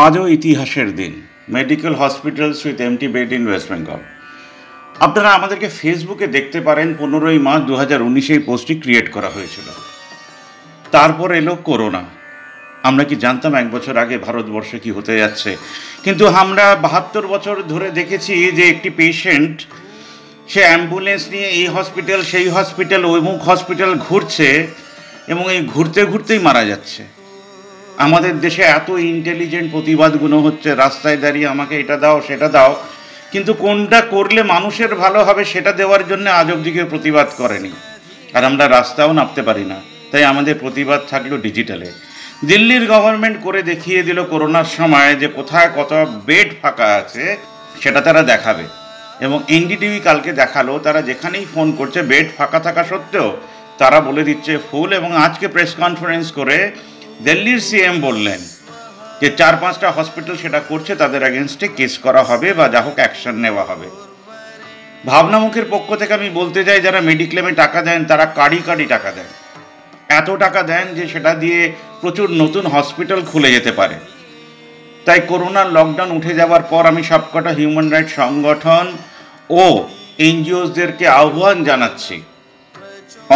আজও ইতিহাসের দিন। Medical hospitals with empty bed in West Bengal. আপনারা আমাদেরকে ফেসবুকে দেখতে পারেন। 15ই মার্চ 2019 এই পোস্টটি ক্রিয়েট করা হয়েছিল। তারপর এলো করোনা। আমরা কি জানতাম এক বছর আগে ভারতবর্ষে কি হতে যাচ্ছে? কিন্তু আমরা 72 বছর ধরে দেখেছি যে একটি পেশেন্ট সে অ্যাম্বুলেন্স নিয়ে এই হসপিটাল সেই হসপিটাল অমুক হসপিটাল ঘুরছে এবং এই ঘুরতে ঘুরতেই মারা যাচ্ছে। আমাদের দেশে এত ইন্টেলিজেন্ট প্রতিবাদগুলো হচ্ছে, রাস্তায় দাঁড়িয়ে আমাকে এটা দাও সেটা দাও, কিন্তু কোনটা করলে মানুষের ভালো হবে সেটা দেওয়ার জন্য আজ অবধি কেউ প্রতিবাদ করেনি। আর আমরা রাস্তাও নামতে পারি না, তাই আমাদের প্রতিবাদ থাকলো ডিজিটালে। দিল্লির গভর্নমেন্ট করে দেখিয়ে দিল করোনার সময় যে কোথায় কত বেড ফাঁকা আছে সেটা তারা দেখাবে, এবং এনডিটিভি কালকে দেখালো তারা যেখানেই ফোন করছে বেড ফাঁকা থাকা সত্ত্বেও তারা বলে দিচ্ছে ফুল। এবং আজকে প্রেস কনফারেন্স করে দিল্লির সিএম বললেন যে 4-5টা হসপিটাল সেটা করছে, তাদের এগেনস্টে কেস করা হবে বা যা হোক অ্যাকশন নেওয়া হবে। ভাবনামুখের পক্ষ থেকে আমি বলতে চাই, যারা মেডিক্লেমে টাকা দেন তারা কাড়ি টাকা দেন, এত টাকা দেন যে সেটা দিয়ে প্রচুর নতুন হসপিটাল খুলে যেতে পারে। তাই করোনার লকডাউন উঠে যাওয়ার পর আমি সবকটা হিউম্যান রাইটস সংগঠন ও এনজিওসদেরকে আহ্বান জানাচ্ছি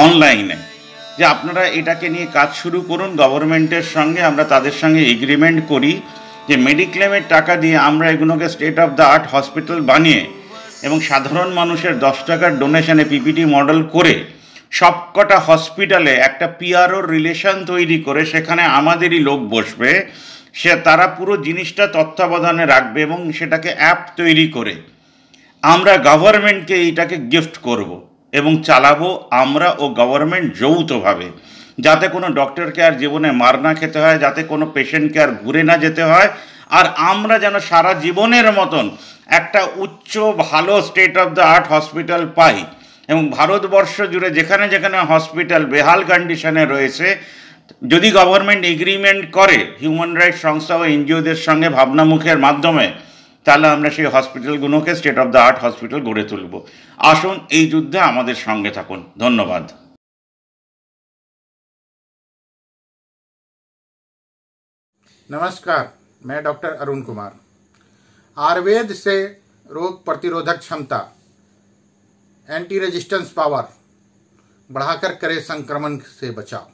অনলাইনে যে আপনারা এটাকে নিয়ে কাজ শুরু করুন গভর্নমেন্টের সঙ্গে। আমরা তাদের সঙ্গে এগ্রিমেন্ট করি যে মেডিক্লেমের টাকা দিয়ে আমরা এগুলোকে state of the art hospital বানিয়ে এবং সাধারণ মানুষের 10 টাকার ডোনেশনে পিপিটি মডেল করে সবকটা হসপিটালে একটা পিআরও রিলেশন তৈরি করে সেখানে আমাদেরই লোক বসবে, তারা পুরো জিনিসটা তত্ত্বাবধানে রাখবে এবং সেটাকে অ্যাপ তৈরি করে আমরা গভর্নমেন্টকে এইটাকে গিফট করব এবং চালাবো আমরা ও গভর্নমেন্ট যৌথভাবে, যাতে কোনো ডক্টরকে আর জীবনে মার না খেতে হয়, যাতে কোনো পেশেন্টকে আর ঘুরে না যেতে হয়, আর আমরা যেন সারা জীবনের মতন একটা উচ্চ ভালো state of the art hospital পাই। এবং ভারতবর্ষ জুড়ে যেখানে যেখানে হসপিটাল বেহাল কন্ডিশনে রয়েছে, যদি গভর্নমেন্ট এগ্রিমেন্ট করে হিউম্যান রাইটস সংস্থা ও এনজিওদের সঙ্গে ভাবনামুখের মাধ্যমে, তাহলে আমরা সেই হসপিটালগুলোকে state of the art hospital গড়ে তুলব। আসুন এই যুদ্ধে আমাদের সঙ্গে থাকুন। ধন্যবাদ। नमस्कार, मैं डॉक्टर अरुण कुमार। आयुर्वेद से रोग प्रतिरोधक क्षमता, एंटी रेजिस्टेंस पावर बढ़ाकर करे संक्रमण से बचाव।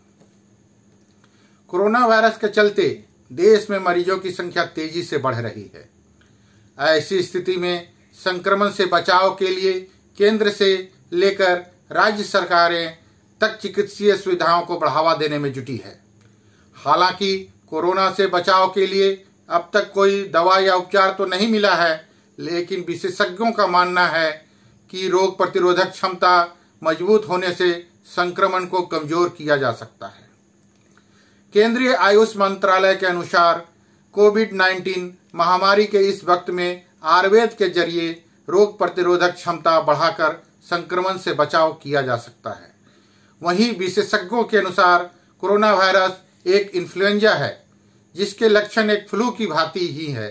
कोरोना वायरस के चलते देश में मरीजों की संख्या तेजी से बढ़ रही है। ऐसी स्थिति में संक्रमण से बचाव के लिए केंद्र से लेकर राज्य सरकारें तक चिकित्सीय सुविधाओं को बढ़ावा देने में जुटी है। हालांकि कोरोना से बचाव के लिए अब तक कोई दवा या उपचार तो नहीं मिला है, लेकिन विशेषज्ञों का मानना है कि रोग प्रतिरोधक क्षमता मजबूत होने से संक्रमण को कमजोर किया जा सकता है। केंद्रीय आयुष मंत्रालय के अनुसार कोविड-19 महामारी के इस वक्त में आयुर्वेद के जरिए रोग प्रतिरोधक क्षमता बढ़ाकर संक्रमण से बचाव किया जा सकता है। वहीं विशेषज्ञों के अनुसार कोरोना वायरस एक इन्फ्लुएंजा है जिसके लक्षण एक फ्लू की भांति ही है।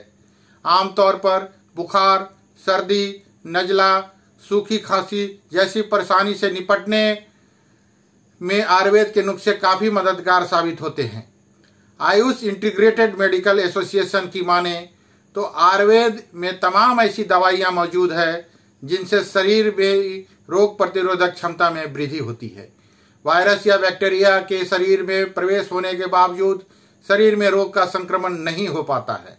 आमतौर पर बुखार, सर्दी, नजला, सूखी खांसी जैसी परेशानी से निपटने में आयुर्वेद के नुस्खे काफ़ी मददगार साबित होते हैं। आयुष इंटीग्रेटेड मेडिकल एसोसिएशन की माने तो आयुर्वेद में तमाम ऐसी दवाइयाँ मौजूद है जिनसे शरीर में रोग प्रतिरोधक क्षमता में वृद्धि होती है। वायरस या बैक्टीरिया के शरीर में प्रवेश होने के बावजूद शरीर में रोग का संक्रमण नहीं हो पाता है।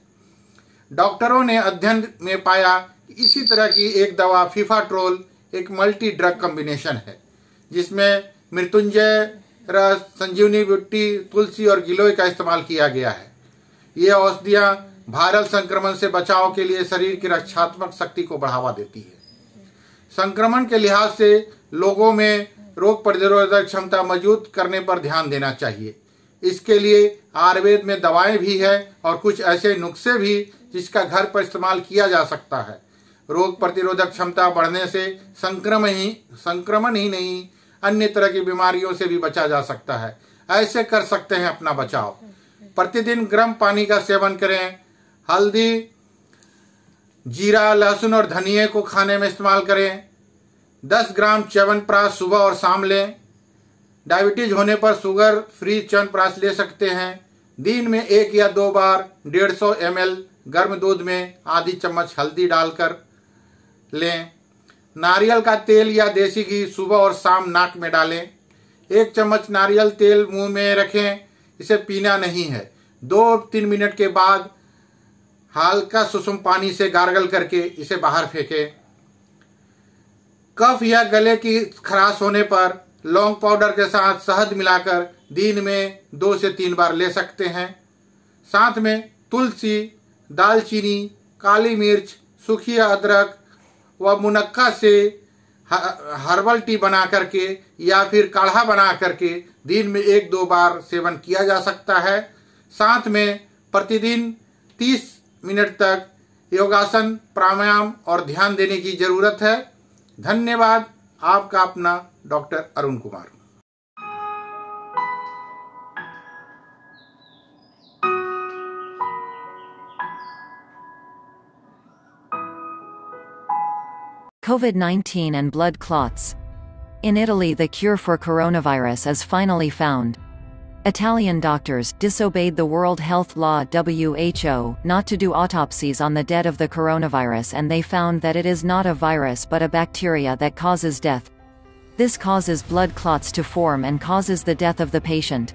डॉक्टरों ने अध्ययन में पाया कि इसी तरह की एक दवा फिफाट्रोल एक मल्टी ड्रग कॉम्बिनेशन है जिसमें मृत्युंजय रस, संजीवनी बूटी, तुलसी और गिलोय का इस्तेमाल किया गया है। ये औषधियाँ वायरल संक्रमण से बचाव के लिए शरीर की रक्षात्मक शक्ति को बढ़ावा देती है। संक्रमण के लिहाज से लोगों में रोग प्रतिरोधक क्षमता मजबूत करने पर ध्यान देना चाहिए। इसके लिए आयुर्वेद में दवाएं भी है और कुछ ऐसे नुस्खे भी जिसका घर पर इस्तेमाल किया जा सकता है। रोग प्रतिरोधक क्षमता बढ़ने से संक्रमण ही नहीं अन्य तरह की बीमारियों से भी बचा जा सकता है। ऐसे कर सकते हैं अपना बचाव। प्रतिदिन गर्म पानी का सेवन करें। हल्दी, जीरा, लहसुन और धनिया को खाने में इस्तेमाल करें। 10 ग्राम च्यवनप्राश सुबह और शाम लें। डायबिटीज होने पर शुगर फ्री च्यवनप्राश ले सकते हैं। दिन में 1 या 2 बार 150 ml गर्म दूध में आधी चम्मच हल्दी डालकर लें। नारियल का तेल या देसी घी सुबह और शाम नाक में डालें। 1 चम्मच नारियल तेल मुंह में रखें, इसे पीना नहीं है। 2-3 मिनट के बाद हल्का सुसुम पानी से गार्गल करके इसे बाहर फेंकें। कफ या गले की खराश होने पर लौंग पाउडर के साथ शहद मिलाकर दिन में 2 से 3 बार ले सकते हैं। साथ में तुलसी, दालचीनी, काली मिर्च, सूखी अदरक व मुनक्का से हर्बल टी बना करके या फिर काढ़ा बना करके दिन में 1-2 बार सेवन किया जा सकता है। साथ में प्रतिदिन 30 मिनट तक योगासन, प्राणायाम और ध्यान देने की जरूरत है। धन्यवाद। आपका अपना doctor Arun Kumar. COVID-19 and blood clots. In Italy, the cure for coronavirus is finally found. Italian doctors disobeyed the World Health Law (WHO) not to do autopsies on the dead of the coronavirus, and they found that it is not a virus but a bacteria that causes death. This causes blood clots to form and causes the death of the patient.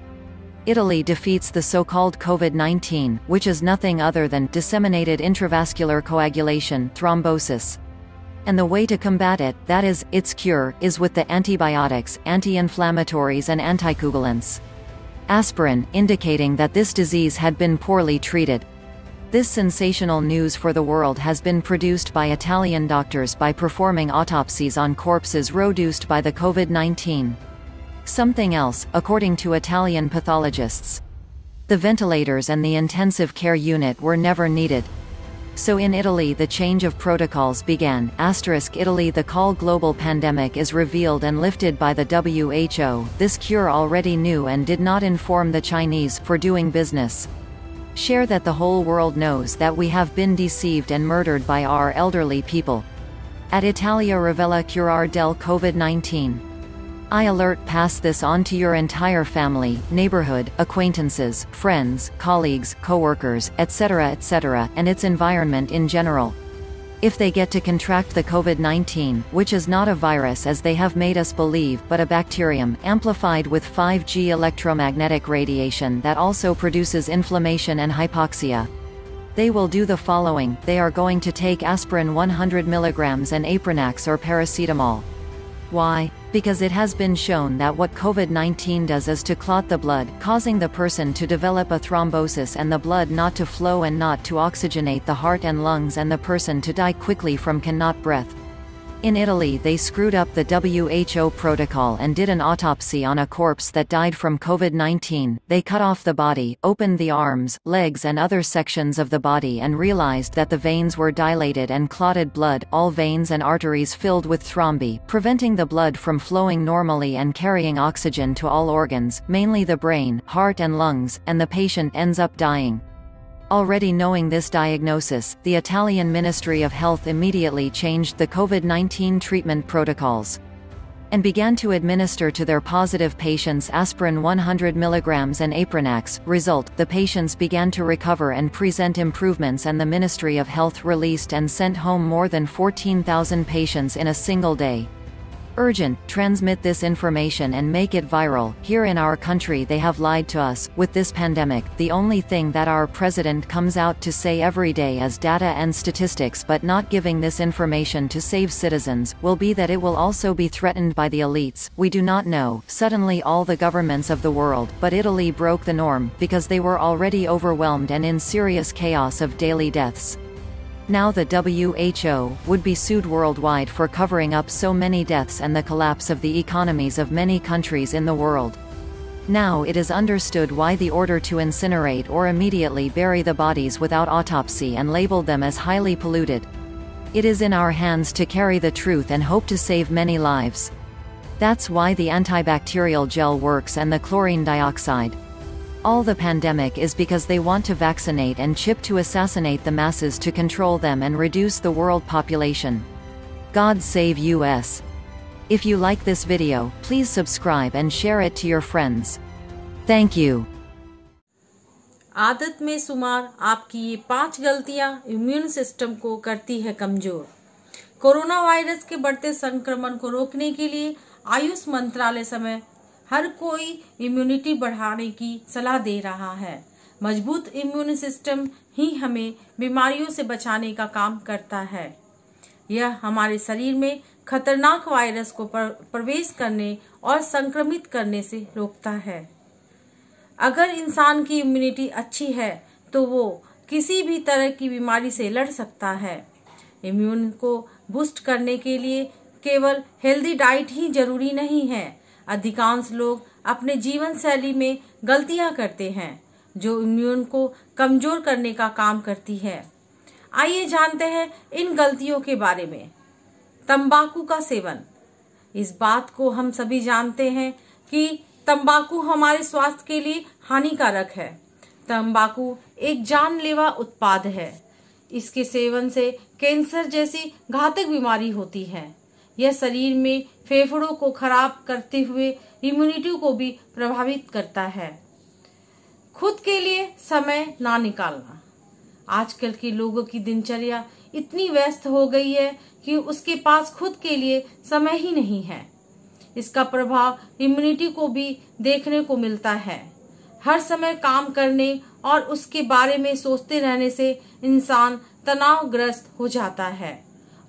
Italy defeats the so-called COVID-19, which is nothing other than disseminated intravascular coagulation, thrombosis. And the way to combat it, that is, its cure, is with the antibiotics, anti-inflammatories and anticoagulants. Aspirin, indicating that this disease had been poorly treated. This sensational news for the world has been produced by Italian doctors by performing autopsies on corpses reduced by the COVID-19. Something else, according to Italian pathologists. The ventilators and the intensive care unit were never needed. So in Italy the change of protocols began. Italy, the call global pandemic is revealed and lifted by the WHO. This cure already knew and did not inform the Chinese for doing business. Share that the whole world knows that we have been deceived and murdered by our elderly people. At Italia Rivella Curar del COVID-19. I alert pass this on to your entire family, neighborhood, acquaintances, friends, colleagues, co-workers, etc., and its environment in general. If they get to contract the COVID-19, which is not a virus as they have made us believe but a bacterium, amplified with 5G electromagnetic radiation that also produces inflammation and hypoxia. They will do the following: they are going to take aspirin 100 mg and Aprenax or paracetamol. Why? Because it has been shown that what COVID-19 does is to clot the blood, causing the person to develop a thrombosis and the blood not to flow and not to oxygenate the heart and lungs, and the person to die quickly from cannot breath. In Italy they screwed up the WHO protocol and did an autopsy on a corpse that died from COVID-19. They cut off the body, opened the arms, legs and other sections of the body and realized that the veins were dilated and clotted blood, all veins and arteries filled with thrombi, preventing the blood from flowing normally and carrying oxygen to all organs, mainly the brain, heart and lungs, and the patient ends up dying. Already knowing this diagnosis, the Italian Ministry of Health immediately changed the COVID-19 treatment protocols and began to administer to their positive patients aspirin 100 mg and Aprenax. Result: the patients began to recover and present improvements, and the Ministry of Health released and sent home more than 14,000 patients in a single day. Urgent, transmit this information and make it viral. Here in our country they have lied to us. With this pandemic, the only thing that our president comes out to say every day is data and statistics, but not giving this information to save citizens, will be that it will also be threatened by the elites. We do not know. Suddenly all the governments of the world, but Italy broke the norm, because they were already overwhelmed and in serious chaos of daily deaths. Now the WHO would be sued worldwide for covering up so many deaths and the collapse of the economies of many countries in the world. Now it is understood why the order to incinerate or immediately bury the bodies without autopsy and label them as highly polluted. It is in our hands to carry the truth and hope to save many lives. That's why the antibacterial gel works and the chlorine dioxide. All the pandemic is because they want to vaccinate and chip to assassinate the masses to control them and reduce the world population. God save US. If you like this video, please subscribe and share it to your friends. Thank you. आदत में शुमार आपकी ये 5 गलतियां immune system को करती है कमजोर। कोरोना वायरस के बढ़ते संक्रमण को रोकने के लिए आयुष मंत्रालय समय हर कोई इम्यूनिटी बढ़ाने की सलाह दे रहा है। मजबूत इम्यून सिस्टम ही हमें बीमारियों से बचाने का काम करता है। यह हमारे शरीर में खतरनाक वायरस को प्रवेश करने और संक्रमित करने से रोकता है। अगर इंसान की इम्यूनिटी अच्छी है तो वो किसी भी तरह की बीमारी से लड़ सकता है। इम्यून को बूस्ट करने के लिए केवल हेल्दी डाइट ही जरूरी नहीं है। अधिकांश लोग अपने जीवन शैली में गलतियां करते हैं जो इम्यून को कमजोर करने का काम करती है। आइए जानते हैं इन गलतियों के बारे में। तंबाकू का सेवन। इस बात को हम सभी जानते हैं कि तंबाकू हमारे स्वास्थ्य के लिए हानिकारक है। तंबाकू एक जानलेवा उत्पाद है। इसके सेवन से कैंसर जैसी घातक बीमारी होती है। यह शरीर में फेफड़ों को खराब करते हुए इम्यूनिटी को भी प्रभावित करता है। खुद के लिए समय ना निकालना। आजकल के लोगों की दिनचर्या इतनी व्यस्त हो गई है कि उसके पास खुद के लिए समय ही नहीं है। इसका प्रभाव इम्यूनिटी को भी देखने को मिलता है। हर समय काम करने और उसके बारे में सोचते रहने से इंसान तनावग्रस्त हो जाता है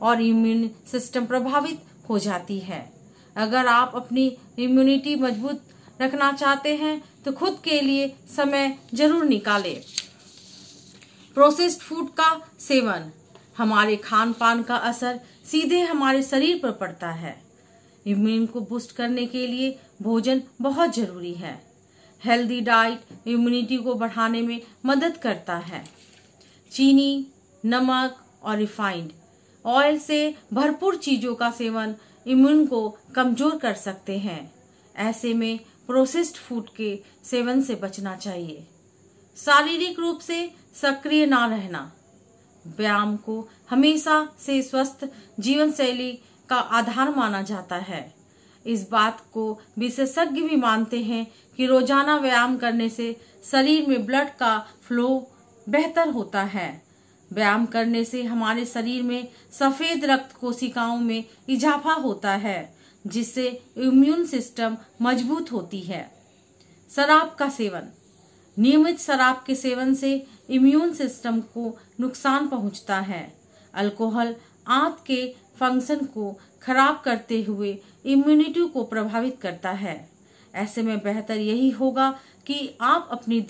और इम्यून सिस्टम प्रभावित हो जाती है। अगर आप अपनी इम्यूनिटी मजबूत रखना चाहते हैं तो खुद के लिए समय जरूर निकालें। प्रोसेस्ड फूड का सेवन। हमारे खान पान का असर सीधे हमारे शरीर पर पड़ता है। इम्यून को बूस्ट करने के लिए भोजन बहुत जरूरी है। हेल्दी डाइट इम्यूनिटी को बढ़ाने में मदद करता है। चीनी, नमक और रिफाइंड ऑयल से भरपूर चीजों का सेवन इम्यून को कमजोर कर सकते हैं। ऐसे में प्रोसेस्ड फूड के सेवन से बचना चाहिए। शारीरिक रूप से सक्रिय ना रहना। व्यायाम को हमेशा से स्वस्थ जीवन शैली का आधार माना जाता है। इस बात को विशेषज्ञ भी मानते हैं कि रोजाना व्यायाम करने से शरीर में ब्लड का फ्लो बेहतर होता है। व्यायाम करने से हमारे शरीर में सफेद रक्त कोशिकाओं में इजाफा होता है जिससे इम्यून सिस्टम मजबूत होती है। शराब का सेवन। नियमित शराब के सेवन से इम्यून सिस्टम को नुकसान पहुंचता है। अल्कोहल आंत के फंक्शन को खराब करते हुए इम्यूनिटी को प्रभावित करता है। ऐसे में बेहतर यही होगा कि आप अपनी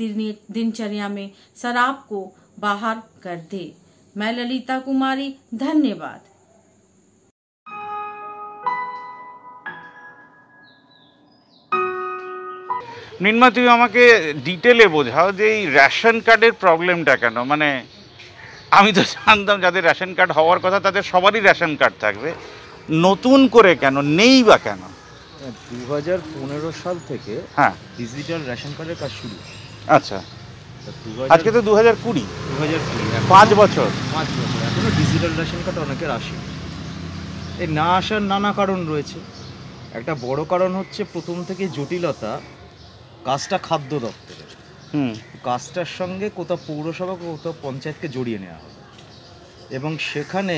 दिनचर्या में शराब को बाहर कर दे। मैं ललिता कुमारी, धन्यवाद। নির্মা, তুমি আমাকে ডিটেলে বোঝাও যে এই রেশন কার্ডের প্রবলেমটা কেন। মানে আমি তো জানতাম যাদের রেশন কার্ড হওয়ার কথা তাদের সবারই রেশন কার্ড থাকবে, নতুন করে কেন নেই বা কেন? 2015 সাল থেকে হ্যাঁ ডিজিটাল রেশন কার্ডের কাজ শুরু। আচ্ছা, আজকে তো 2020 5 বছর এখনো ডিজিটাল রেশন কার্ড অনেকের আসে। এই না আসার নানা কারণ রয়েছে। একটা বড় কারণ হচ্ছে প্রথম থেকে জটিলতা, কাজটা খাদ্য দপ্তরের। কাজটার সঙ্গে কোথাও পৌরসভা কোথাও পঞ্চায়েতকে জড়িয়ে নেওয়া হবে এবং সেখানে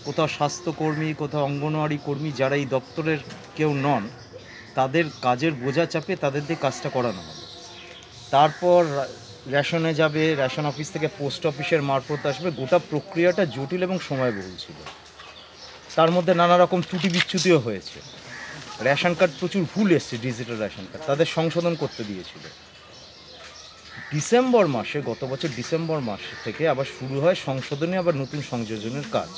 কোথাও স্বাস্থ্যকর্মী কোথাও অঙ্গনওয়াড়ি কর্মী যারা এই দপ্তরের কেউ নন তাদের কাজের বোঝা চাপিয়ে তাদের দিয়ে কাজটা করানো হবে। তারপর রেশনে যাবে, রেশন অফিস থেকে পোস্ট অফিসের মারফত আসবে। গোটা প্রক্রিয়াটা জটিল এবং সময়বহুল ছিল। তার মধ্যে নানা রকম ত্রুটি বিচ্যুতিও হয়েছে। রেশন কার্ড প্রচুর ভুল এসছে, ডিজিটাল রেশন কার্ড তাদের সংশোধন করতে দিয়েছিল। ডিসেম্বর মাসে, গত বছর ডিসেম্বর মাস থেকে আবার শুরু হয় সংশোধনী আবার নতুন সংযোজনের কাজ।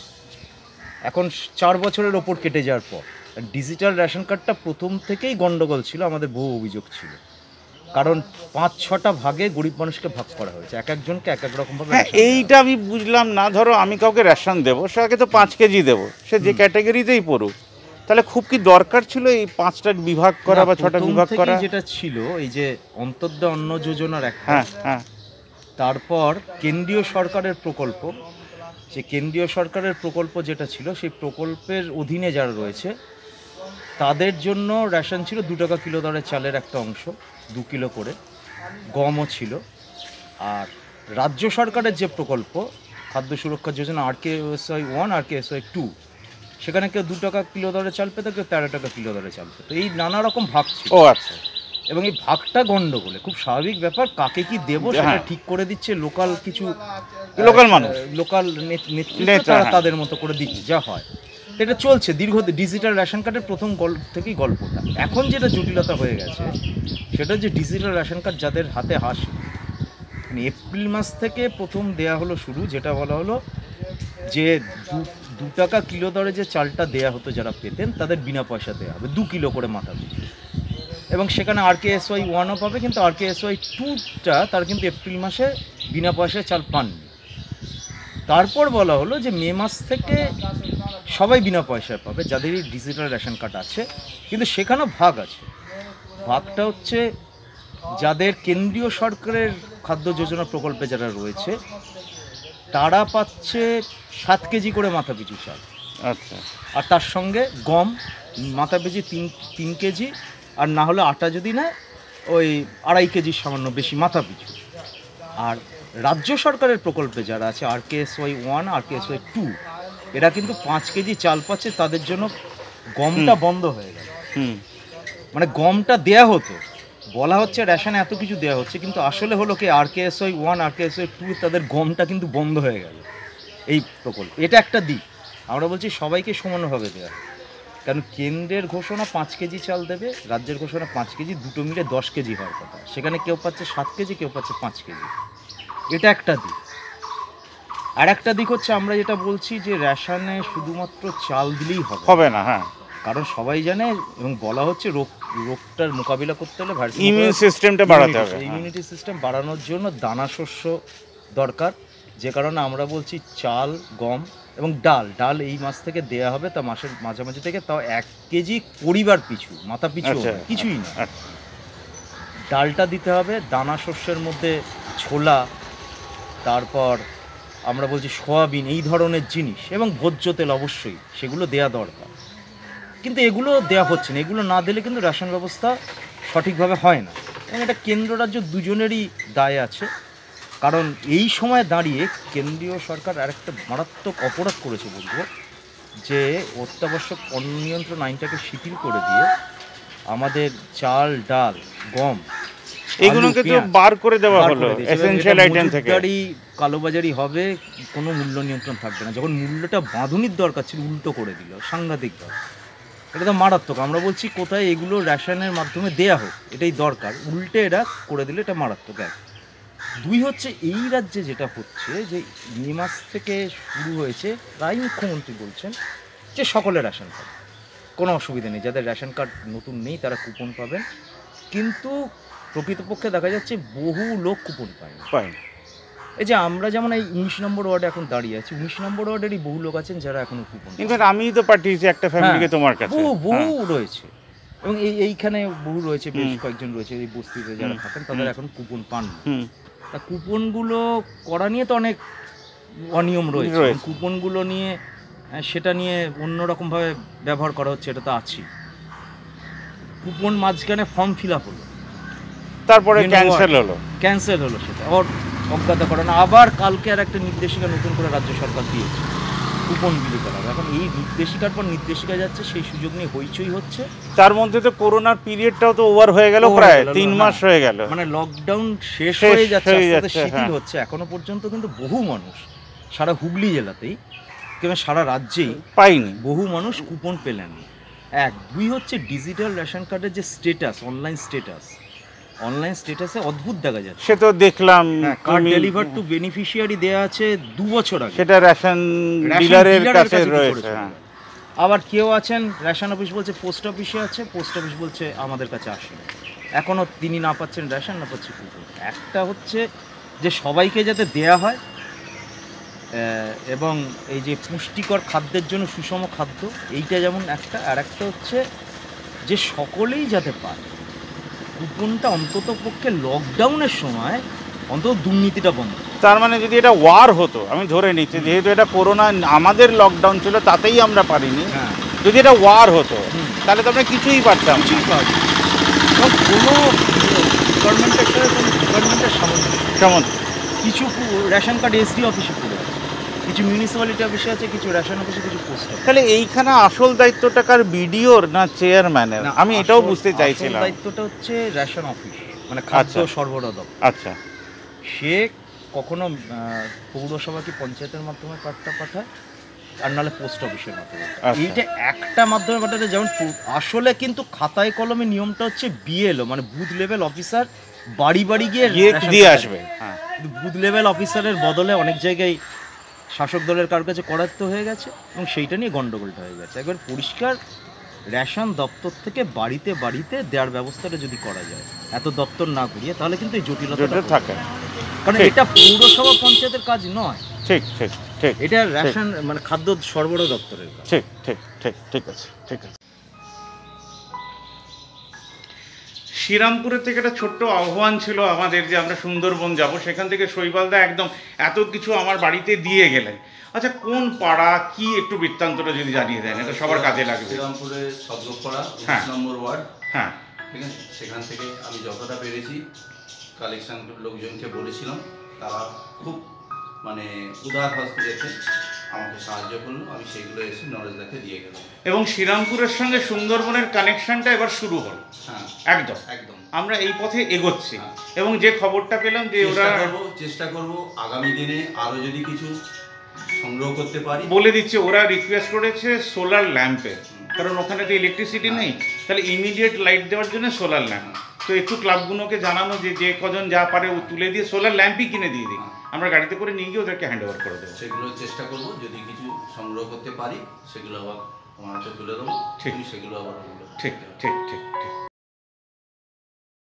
এখন 4 বছরের ওপর কেটে যাওয়ার পর ডিজিটাল রেশন কার্ডটা প্রথম থেকেই গন্ডগোল ছিল। আমাদের বহু অভিযোগ ছিল, কারণ 5-6টা ভাগে গরিব মানুষকে ভাগ করা হয়েছে, এক একজনকে এক এক রকমভাবে। এইটা আমি বুঝলাম না। ধরো আমি কাউকে রেশন দেবো, সে আগে তো 5 কেজি দেবো, সে যে ক্যাটাগরিতেই পড়ুক, তাহলে খুব কি দরকার ছিল এই 5টা বিভাগ করা বা 6টা বিভাগ করা? যেটা ছিল এই যে অন্তর্দয় অন্ন যোজনার একটা, তারপর কেন্দ্রীয় সরকারের প্রকল্প, যে কেন্দ্রীয় সরকারের প্রকল্প যেটা ছিল সেই প্রকল্পের অধীনে যারা রয়েছে তাদের জন্য রেশন ছিল 2 টাকা কিলো দরে চালের একটা অংশ, 2 কিলো করে, গমও ছিল। আর রাজ্য সরকারের যে প্রকল্প খাদ্য সুরক্ষা যোজনা RKSY 1 RKSY 2, সেখানে কেউ 2 টাকা কিলো দরে চাল পেত, কেউ 13 টাকা কিলো দরে চাল পেত। এই নানা রকম ভাগ ছিল। ও আচ্ছা। এবং এই ভাগটা গন্ডগোলে, খুব স্বাভাবিক ব্যাপার, কাকে কি দেবো সেটা ঠিক করে দিচ্ছে লোকাল কিছু লোকাল মানুষ, লোকাল নেতৃত্ব, তাদের মতো করে দিচ্ছে, যা হয় এটা চলছে দীর্ঘ। ডিজিটাল রেশন কার্ডের প্রথম থেকেই গল্পটা। এখন যেটা জটিলতা হয়ে গেছে সেটা যে ডিজিটাল রেশন কার্ড যাদের হাতে আসে, মানে এপ্রিল মাস থেকে প্রথম দেয়া হলো শুরু, যেটা বলা হলো যে 2 টাকা কিলো দরে যে চালটা দেয়া হতো যারা পেতেন তাদের বিনা পয়সা দেওয়া হবে 2 কিলো করে মাথা পিছু। এবং সেখানে RKSY 1ও পাবে, কিন্তু RKSY 2টা তার কিন্তু এপ্রিল মাসে বিনা পয়সায় চাল পাননি। তারপর বলা হলো যে মে মাস থেকে সবাই বিনা পয়সায় পাবে যাদেরই ডিজিটাল রেশন কার্ড আছে, কিন্তু সেখানেও ভাগ আছে। ভাগটা হচ্ছে যাদের কেন্দ্রীয় সরকারের খাদ্য যোজনা প্রকল্পে যারা রয়েছে তারা পাচ্ছে 7 কেজি করে মাথা পিছু চাল। আচ্ছা। আর তার সঙ্গে গম মাথা পিছু 3 কেজি, আর না হলে আটা যদি নেয় ওই 2.5 কেজির সামান্য বেশি মাথা পিছু। আর রাজ্য সরকারের প্রকল্পে যারা আছে RKSY 1 RKSY 2, এরা কিন্তু 5 কেজি চাল পাচ্ছে। তাদের জন্য গমটা বন্ধ হয়ে গেল। মানে গমটা দেয়া হতো, বলা হচ্ছে রেশনে এত কিছু দেওয়া হচ্ছে, কিন্তু আসলে হলো কি RKSY 1 RKSY 2 তাদের গমটা কিন্তু বন্ধ হয়ে গেল এই প্রকল্প। এটা একটা দিক। আমরা বলছি সবাইকে সমানভাবে দেওয়া, কারণ কেন্দ্রের ঘোষণা 5 কেজি চাল দেবে, রাজ্যের ঘোষণা 5 কেজি, দুটো মিলে 10 কেজি হওয়ার কথা। সেখানে কেউ পাচ্ছে 7 কেজি, কেউ পাচ্ছে 5 কেজি। এটা একটা দিক। আর একটা দিক হচ্ছে আমরা যেটা বলছি যে রেশনে শুধুমাত্র চাল দিলেই হবে না। হ্যাঁ, কারণ সবাই জানে এবং বলা হচ্ছে রোগটার মোকাবিলা করতে হলে ইমিউন সিস্টেমটা বাড়াতে হবে। ইমিউনিটি সিস্টেম বাড়ানোর জন্য দানা শস্য দরকার, যে কারণে আমরা বলছি চাল, গম এবং ডাল এই মাস থেকে দেয়া হবে, তা মাসের মাঝামাঝি থেকে, তাও 1 কেজি পরিবার পিছু মাথা পিছু, কিছুই না। ডালটা দিতে হবে, দানা শস্যের মধ্যে ছোলা, তারপর আমরা বলছি সয়াবিন, এই ধরনের জিনিস, এবং ভোজ্য তেল অবশ্যই সেগুলো দেয়া দরকার। কিন্তু এগুলো দেওয়া হচ্ছে না। এগুলো না দিলে কিন্তু রেশন ব্যবস্থা সঠিকভাবে হয় না, এবং এটা কেন্দ্র রাজ্য দুজনেরই দায় আছে। কারণ এই সময় দাঁড়িয়ে কেন্দ্রীয় সরকার আরেকটা মারাত্মক অপরাধ করেছে বলবো, যে অত্যাবশ্যক পণ্য নিয়ন্ত্রণ আইনটাকে শিথিল করে দিয়ে আমাদের চাল, ডাল, গম এগুলোকে তো বার করে দেওয়া হলো এসেনশিয়াল আইটেম থেকে। কালোবাজারি হবে, কোনো মূল্য নিয়ন্ত্রণ থাকবে না। যখন মূল্যটা বাঁধুনির দরকার ছিল উল্টো করে দিল সাংঘাতিকভাবে। এটা তো মারাত্মক। আমরা বলছি কোথায় এগুলো রেশনের মাধ্যমে দেয়া হোক, এটাই দরকার, উল্টে এরা করে দিলে এটা মারাত্মক। 2 হচ্ছে এই রাজ্যে যেটা হচ্ছে যে মে মাস থেকে শুরু হয়েছে, প্রায় মুখ্যমন্ত্রী বলছেন যে সকলের রেশন কার্ড, কোনো অসুবিধা নেই, যাদের রেশন কার্ড নতুন নেই তারা কুপন পাবেন। কিন্তু প্রকৃতপক্ষে দেখা যাচ্ছে বহু লোক কুপন পায়নি। এই যে আমরা যেমন এই 19 নম্বর ওয়ার্ডে এখন দাঁড়িয়ে আছি, 19 নম্বর ওয়ার্ডেরই বহু লোক আছেন যারা এখনো কুপন। ইনফ্যাক্ট আমি তো পাঠিয়েছি একটা ফ্যামিলিকে তোমার কাছে, বহু রয়েছে, এবং এইখানে বহু রয়েছে, বেশ কয়েকজন রয়েছে এই বস্তিতে যারা থাকেন, তাদের এখন কুপন পান। তা কুপনগুলো করা নিয়ে তো অনেক অনিয়ম রয়েছে। কুপনগুলো নিয়ে সেটা নিয়ে অন্যরকমভাবে ব্যবহার করা হচ্ছে, এটা তো আছেই। কুপন মাঝখানে ফর্ম ফিল আপ হলো, তারপরে ক্যান্সেল হলো সেটা অজ্ঞাত করানো। আবার কালকে আর একটা নির্দেশিকা নতুন করে রাজ্য সরকার দিয়েছে কুপন বিলি করা। এখন এই নির্দেশিকার পর নির্দেশিকা যাচ্ছে, সেই সুযোগ নিয়ে হইচই হচ্ছে। তার মধ্যে তো করোনার পিরিয়ডটাও তো ওভার হয়ে গেল, প্রায় 3 মাস হয়ে গেল, মানে লকডাউন শেষ হয়ে যাচ্ছে, শিথিল হচ্ছে। এখনো পর্যন্ত কিন্তু বহু মানুষ সারা হুগলি জেলাতেই কিংবা সারা রাজ্যেই পাইনি, বহু মানুষ কুপন পেলেন। 1 2 হচ্ছে ডিজিটাল রেশন কার্ডের যে স্ট্যাটাস, অনলাইন স্ট্যাটাসে অদ্ভুত দেখা যাচ্ছে। সে তো দেখলাম, কার্ড ডেলিভার টু বেনিফিশিয়ারি দেয়া আছে 2 বছর আগে, সেটা রেশন ডিলারের কাছে রয়েছে। আবার কেউ আছেন রেশন অফিস বলছে পোস্ট অফিসে আছে, পোস্ট অফিস বলছে আমাদের কাছে আসেনি। এখনও তিনি না পাচ্ছেন রেশন, না পাচ্ছে কুপন। একটা হচ্ছে যে সবাইকে যাতে দেয়া হয়, এবং এই যে পুষ্টিকর খাদ্যের জন্য সুষম খাদ্য, এইটা যেমন একটা। আর একটা হচ্ছে যে সকলেই যাতে পায় কুপনটা, অন্তত পক্ষে লকডাউনের সময় অন্তত দুর্নীতিটা বন্ধ। তার মানে যদি এটা ওয়ার হতো, আমি ধরে নিচ্ছি যেহেতু এটা করোনা, আমাদের লকডাউন ছিল তাতেই আমরা পারিনি, যদি এটা ওয়ার হতো তাহলে তো আমরা কিছুই পারতাম, কোনো গভর্নমেন্টের সামনে কিছু রেশন কার্ড এসডি অফিসে পড়ে আছে, কিছু মিউনিসিপ্যালিটি অফিসে আছে, কিছু রেশন অফিসে, কিছু পোস্ট অফিসে। তাহলে এইখানে আসল দায়িত্বটা কার, বিডিওর না চেয়ারম্যানের? আমি এটাও বুঝতে চাইছিলাম। দায়িত্বটা হচ্ছে রেশন অফিস, মানে খাদ্য সরবরাহ দপ্তর। আচ্ছা, সে কখনো পৌরসভা কি পঞ্চায়েতের মাধ্যমে কার্ডটা পাঠায়, আর নাহলে পোস্ট অফিসের মাধ্যমে। এইটা একটা মাধ্যমে পাঠাতে, যেমন আসলে কিন্তু খাতায় কলমে নিয়মটা হচ্ছে বিএলও মানে বুথ লেভেল অফিসার বাড়ি বাড়ি গিয়ে দিয়ে আসবে। বুথ লেভেল অফিসারের বদলে অনেক জায়গায় শাসক দলের কার কাছে করায়ত্ত হয়ে গেছে এবং সেইটা নিয়ে গন্ডগোলটা হয়ে গেছে। একবার পরিষ্কার রেশন দপ্তর থেকে বাড়িতে বাড়িতে দেওয়ার ব্যবস্থাটা যদি করা যায়, এত দপ্তর না ঘুরিয়ে, তাহলে কিন্তু এই জটিলতা থাকে। কারণ এটা পৌরসভা পঞ্চায়েতের কাজ নয়। ঠিক ঠিক ঠিক, এটা রেশন মানে খাদ্য সরবরাহ দপ্তরের কাজ। ঠিক ঠিক ঠিক, ঠিক আছে, ঠিক আছে। শ্রীরামপুরের থেকে একটা ছোট্ট আহ্বান ছিল আমাদের যে আমরা সুন্দরবন যাব, সেখান থেকে শৈবালদা একদম এত কিছু আমার বাড়িতে দিয়ে গেলেন। আচ্ছা, কোন পাড়া কি একটু বৃত্তান্তটা যদি জানিয়ে দেন, এটা সবার কাজে লাগবে। শ্রীরামপুরের সদগোপাড়া 19 নম্বর ওয়ার্ড। হ্যাঁ, ঠিক আছে। সেখান থেকে আমি যতটা পেরেছি কালেকশন লোকজনকে বলেছিলাম, তারা খুব মানে উদার হস্তে রেখে আমাকে সাহায্য করলো, আমি সেগুলো এসে নরেশদাকে দিয়ে গেলাম। এবং শ্রীরামপুরের সঙ্গে সুন্দরবনের কানেকশনটা এবার শুরু হলো। হ্যাঁ, একদম একদম আমরা এই পথে এগোচ্ছি। এবং যে খবরটা পেলাম যে ওরা চেষ্টা করব আগামী দিনে আরও যদি কিছু সংগ্রহ করতে পারি। বলে দিচ্ছে, ওরা রিকোয়েস্ট করেছে সোলার ল্যাম্পের, কারণ ওখানে তো ইলেকট্রিসিটি নেই, তাহলে ইমিডিয়েট লাইট দেওয়ার জন্য সোলার ল্যাম্প। তো একটু ক্লাবগুলোকে জানানো যে যে কজন যা পারে ও তুলে দিয়ে সোলার ল্যাম্পই কিনে দিয়ে দিই, আমরা গাড়িতে করে নিয়ে গিয়ে ওদেরকে হ্যান্ড ওভার করে দেবো। সেগুলো চেষ্টা করবো, যদি কিছু সংগ্রহ করতে পারি সেগুলো আবার আমার হাতে তুলে দেবো। ঠিক, সেগুলো আবার ঠিক ঠিক ঠিক ঠিক।